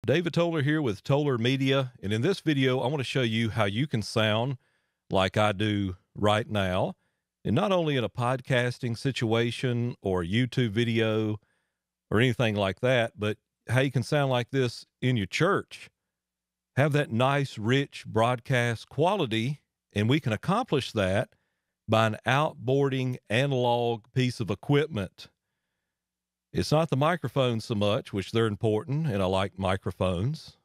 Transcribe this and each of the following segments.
David Toller here with Toller Media, and in this video I want to show you how you can sound like I do right now, and not only in a podcasting situation or a YouTube video or anything like that, but how you can sound like this in your church. Have that nice, rich broadcast quality, and we can accomplish that by an outboarding analog piece of equipment. It's not the microphones so much, which they're important, and I like microphones.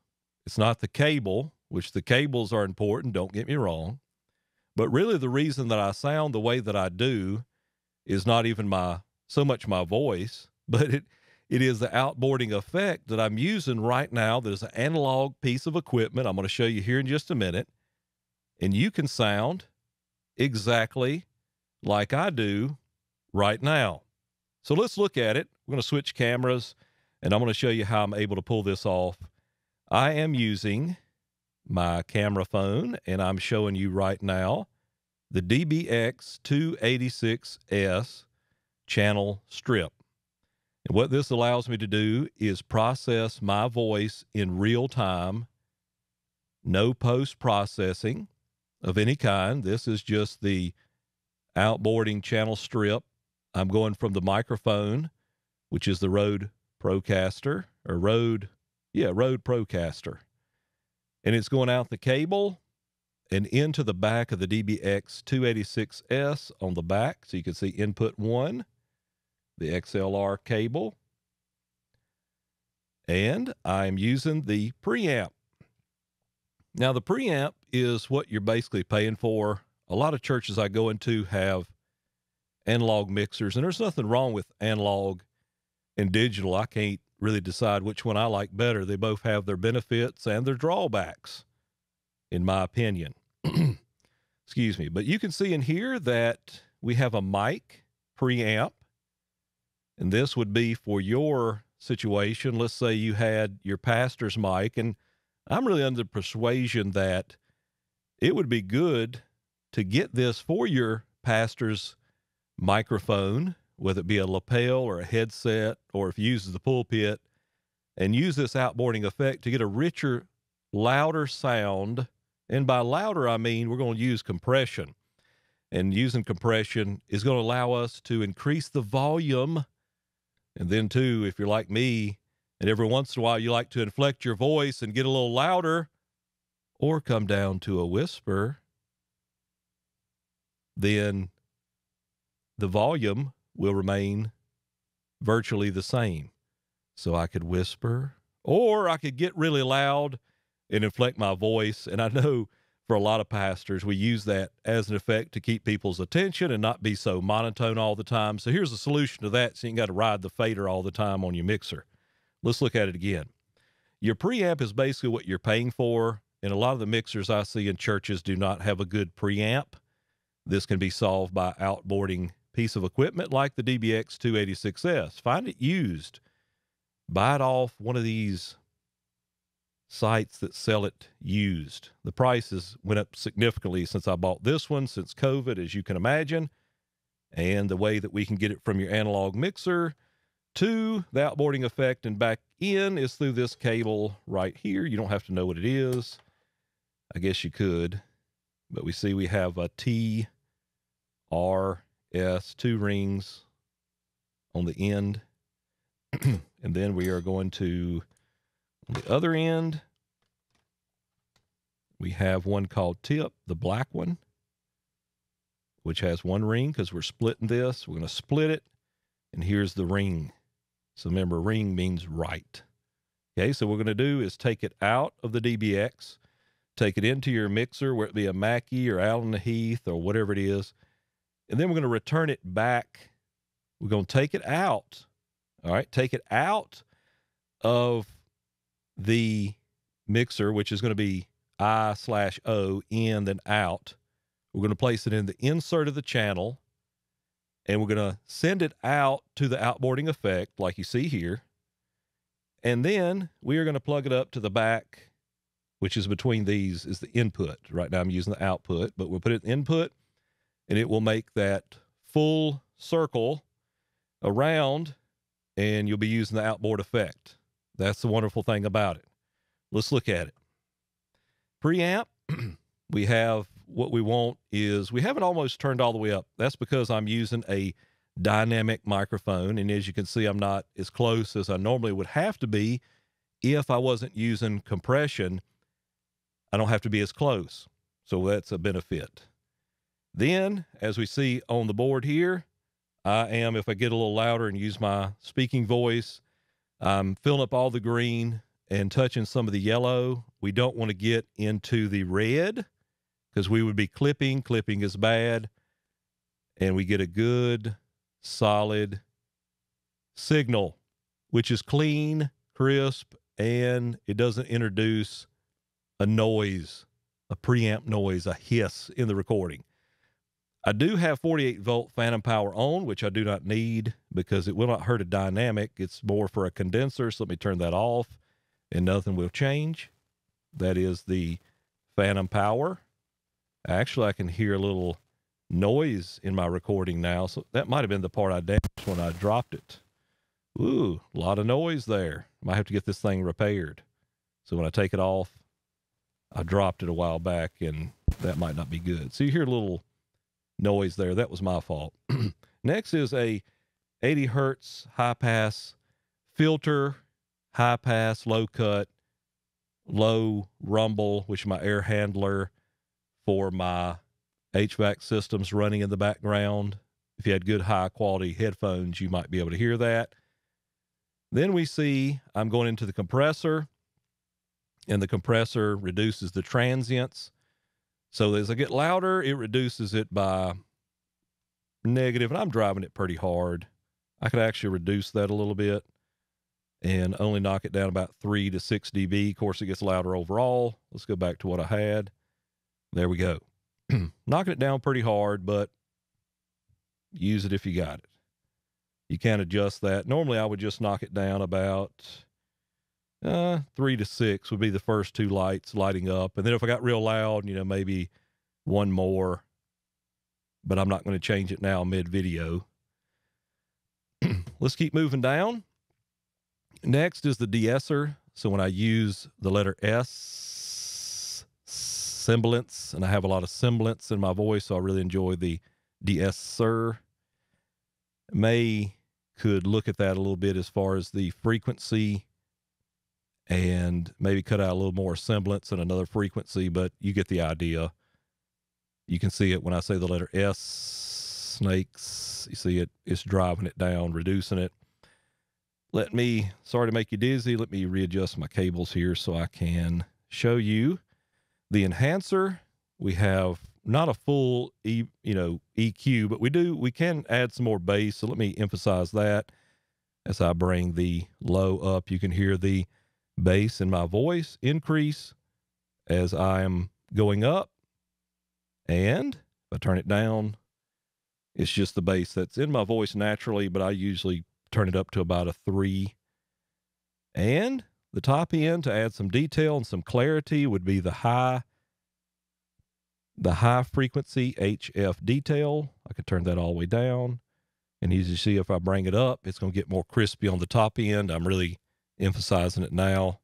It's not the cable, which the cables are important, don't get me wrong. But really the reason that I sound the way that I do is not even so much my voice, but it is the outboarding effect that I'm using right now. There's an analog piece of equipment I'm going to show you here in just a minute, and you can sound exactly like I do right now. So let's look at it. We're going to switch cameras, and I'm going to show you how I'm able to pull this off. I am using my camera phone, and I'm showing you right now the dbx 286s channel strip. And what this allows me to do is process my voice in real time, no post-processing of any kind. This is just the outboarding channel strip. I'm going from the microphone, which is the Rode Procaster, or Rode Procaster. And it's going out the cable and into the back of the dbx 286s on the back. So you can see input 1, the XLR cable. And I'm using the preamp. Now, the preamp is what you're basically paying for. A lot of churches I go into have analog mixers, and there's nothing wrong with analog and digital. I can't really decide which one I like better. They both have their benefits and their drawbacks, in my opinion. Excuse me. But you can see in here that we have a mic preamp, and this would be for your situation. Let's say you had your pastor's mic, and I'm really under the persuasion that it would be good to get this for your pastor's microphone, whether it be a lapel or a headset, or if you use the pulpit, and use this outboarding effect to get a richer, louder sound. And by louder, I mean we're going to use compression. And using compression is going to allow us to increase the volume. And then, too, if you're like me, and every once in a while you like to inflect your voice and get a little louder, or come down to a whisper, then the volume will remain virtually the same. So I could whisper, or I could get really loud and inflect my voice. And I know for a lot of pastors, we use that as an effect to keep people's attention and not be so monotone all the time. So here's a solution to that, so you ain't got to ride the fader all the time on your mixer. Let's look at it again. Your preamp is basically what you're paying for, and a lot of the mixers I see in churches do not have a good preamp. This can be solved by outboarding piece of equipment like the dbx 286s. Find it used. Buy it off one of these sites that sell it used. The prices went up significantly since I bought this one, since COVID, as you can imagine. And the way that we can get it from your analog mixer to the outboarding effect and back in is through this cable right here. You don't have to know what it is. I guess you could, but we see we have a T, R, S, 2 rings on the end. And then we are going to, on the other end, we have one called tip, the black one, which has 1 ring because we're splitting this. We're going to split it, and here's the ring. So remember, ring means right. Okay, so what we're going to do is take it out of the DBX, take it into your mixer, where it be a Mackie or Allen Heath or whatever it is, and then we're going to return it back. We're going to take it out. All right, take it out of the mixer, which is going to be I/O, in, then out. We're going to place it in the insert of the channel, and we're going to send it out to the outboarding effect, like you see here. And then we are going to plug it up to the back, which is between these, is the input. Right now I'm using the output, but we'll put it in input, and it will make that full circle around, and you'll be using the outboard effect. That's the wonderful thing about it. let's look at it. Preamp, we have what we want is we have it almost turned all the way up. That's because I'm using a dynamic microphone. And as you can see, I'm not as close as I normally would have to be. If I wasn't using compression, I don't have to be as close. So that's a benefit. Then, as we see on the board here, I am, if I get a little louder and use my speaking voice, I'm filling up all the green and touching some of the yellow. We don't want to get into the red because we would be clipping. Clipping is bad. And we get a good, solid signal, which is clean, crisp, and it doesn't introduce a noise, a preamp noise, a hiss in the recording. I do have 48-volt phantom power on, which I do not need because it will not hurt a dynamic. It's more for a condenser, so let me turn that off, and nothing will change. That is the phantom power. Actually, I can hear a little noise in my recording now, so that might have been the part I damaged when I dropped it. Ooh, a lot of noise there. Might have to get this thing repaired. So when I take it off, I dropped it a while back, and that might not be good. So you hear a little noise there. That was my fault. Next is a 80 hertz high pass filter, high pass, low cut, low rumble, which is my air handler for my HVAC systems running in the background. If you had good high quality headphones, you might be able to hear that. Then we see I'm going into the compressor, and the compressor reduces the transients. So as I get louder, it reduces it by negative, and I'm driving it pretty hard. I could actually reduce that a little bit and only knock it down about 3 to 6 dB. Of course, it gets louder overall. Let's go back to what I had. There we go. Knocking it down pretty hard, but use it if you got it. You can adjust that. Normally, I would just knock it down about 3 to 6 would be the first two lights lighting up. And then if I got real loud, maybe one more, but I'm not going to change it now mid-video. Let's keep moving down. Next is the de-esser. So when I use the letter S, sibilance, and I have a lot of sibilance in my voice, so I really enjoy the de-esser. Could look at that a little bit as far as the frequency and maybe cut out a little more semblance and another frequency, but you get the idea. You can see it when I say the letter S, snakes. You see it's driving it down, reducing it. Sorry to make you dizzy. Let me readjust my cables here so I can show you the enhancer. We have not a full EQ, but we can add some more bass. So let me emphasize that. As I bring the low up, you can hear the bass in my voice increase as I'm going up. And if I turn it down, it's just the bass that's in my voice naturally, but I usually turn it up to about a 3. And the top end, to add some detail and some clarity, would be the high frequency HF detail. I could turn that all the way down. And as you see, if I bring it up, it's going to get more crispy on the top end. I'm really emphasizing it now.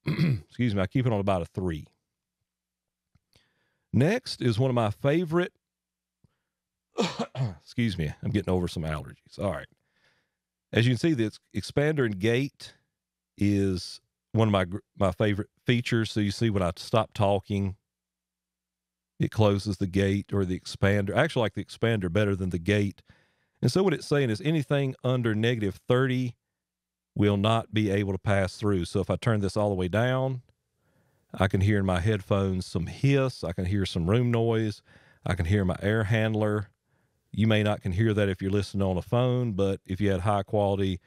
Excuse me, I keep it on about a 3. Next is one of my favorite. Excuse me, I'm getting over some allergies. All right. As you can see, the expander and gate is one of my favorite features. So you see when I stop talking, it closes the gate, or the expander. I actually like the expander better than the gate. And so what it's saying is anything under negative 30 will not be able to pass through. So if I turn this all the way down, I can hear in my headphones some hiss. I can hear some room noise. I can hear my air handler. You may not can hear that if you're listening on a phone, but if you had high quality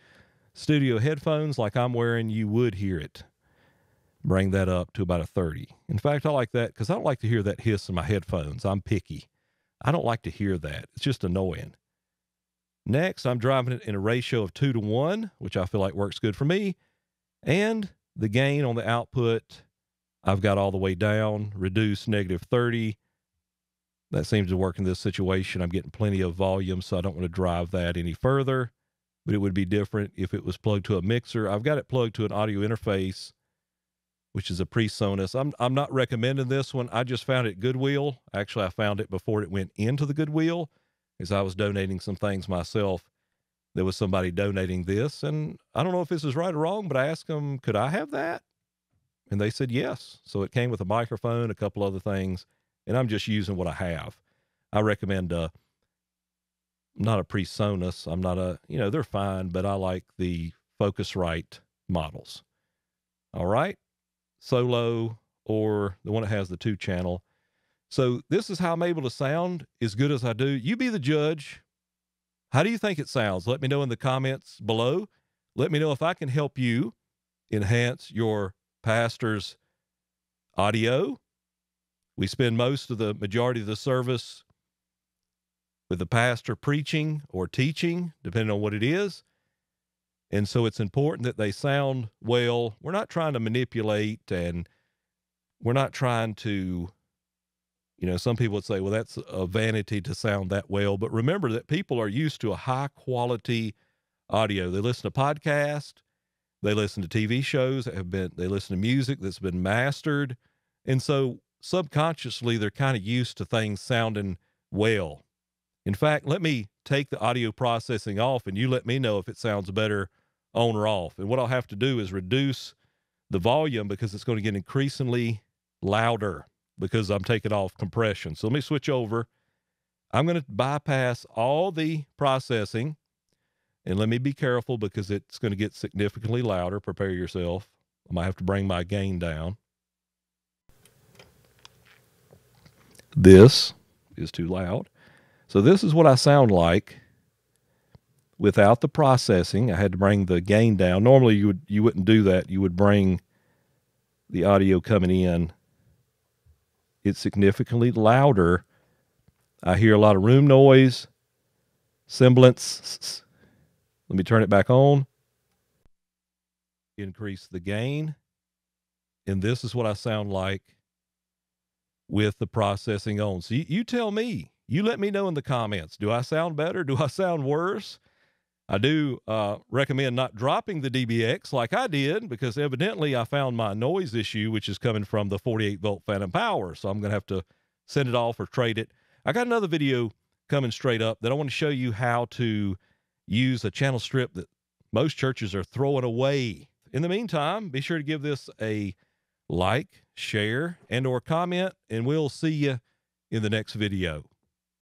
studio headphones like I'm wearing, you would hear it. Bring that up to about a 30. In fact, I like that because I don't like to hear that hiss in my headphones. I'm picky. I don't like to hear that. It's just annoying. Next, I'm driving it in a ratio of 2 to 1, which I feel like works good for me. And the gain on the output, I've got all the way down, reduced negative 30. That seems to work in this situation. I'm getting plenty of volume, so I don't want to drive that any further. But it would be different if it was plugged to a mixer. I've got it plugged to an audio interface, which is a PreSonus. I'm not recommending this one. I just found it at Goodwill. Actually, I found it before it went into the Goodwill, as I was donating some things myself. There was somebody donating this, and I don't know if this is right or wrong, but I asked them, could I have that? And they said yes. So it came with a microphone, a couple other things, and I'm just using what I have. I recommend not a PreSonus. I'm not they're fine, but I like the Focusrite models. All right. Solo or the one that has the 2-channel. So this is how I'm able to sound as good as I do. You be the judge. How do you think it sounds? Let me know in the comments below. Let me know if I can help you enhance your pastor's audio. We spend most of the majority of the service with the pastor preaching or teaching, depending on what it is. And so it's important that they sound well. We're not trying to manipulate, and we're not trying to, some people would say, well, that's a vanity to sound that well. But remember that people are used to a high quality audio. They listen to podcasts, they listen to TV shows they listen to music that's been mastered. And so subconsciously, they're kind of used to things sounding well. In fact, let me take the audio processing off, and you let me know if it sounds better on or off. And what I'll have to do is reduce the volume because it's going to get increasingly louder because I'm taking off compression. So let me switch over. I'm going to bypass all the processing, and let me be careful because it's going to get significantly louder. Prepare yourself. I might have to bring my gain down. This is too loud. So this is what I sound like without the processing. I had to bring the gain down. Normally you wouldn't do that. You would bring the audio coming in. It's significantly louder. I hear a lot of room noise, semblance. Let me turn it back on. Increase the gain. And this is what I sound like with the processing on. So you tell me. You let me know in the comments. Do I sound better? Do I sound worse? I do recommend not dropping the dbx like I did, because evidently I found my noise issue, which is coming from the 48-volt phantom power. So I'm going to have to send it off or trade it. I got another video coming straight up that I want to show you how to use a channel strip that most churches are throwing away. In the meantime, be sure to give this a like, share, and/or comment, and we'll see you in the next video.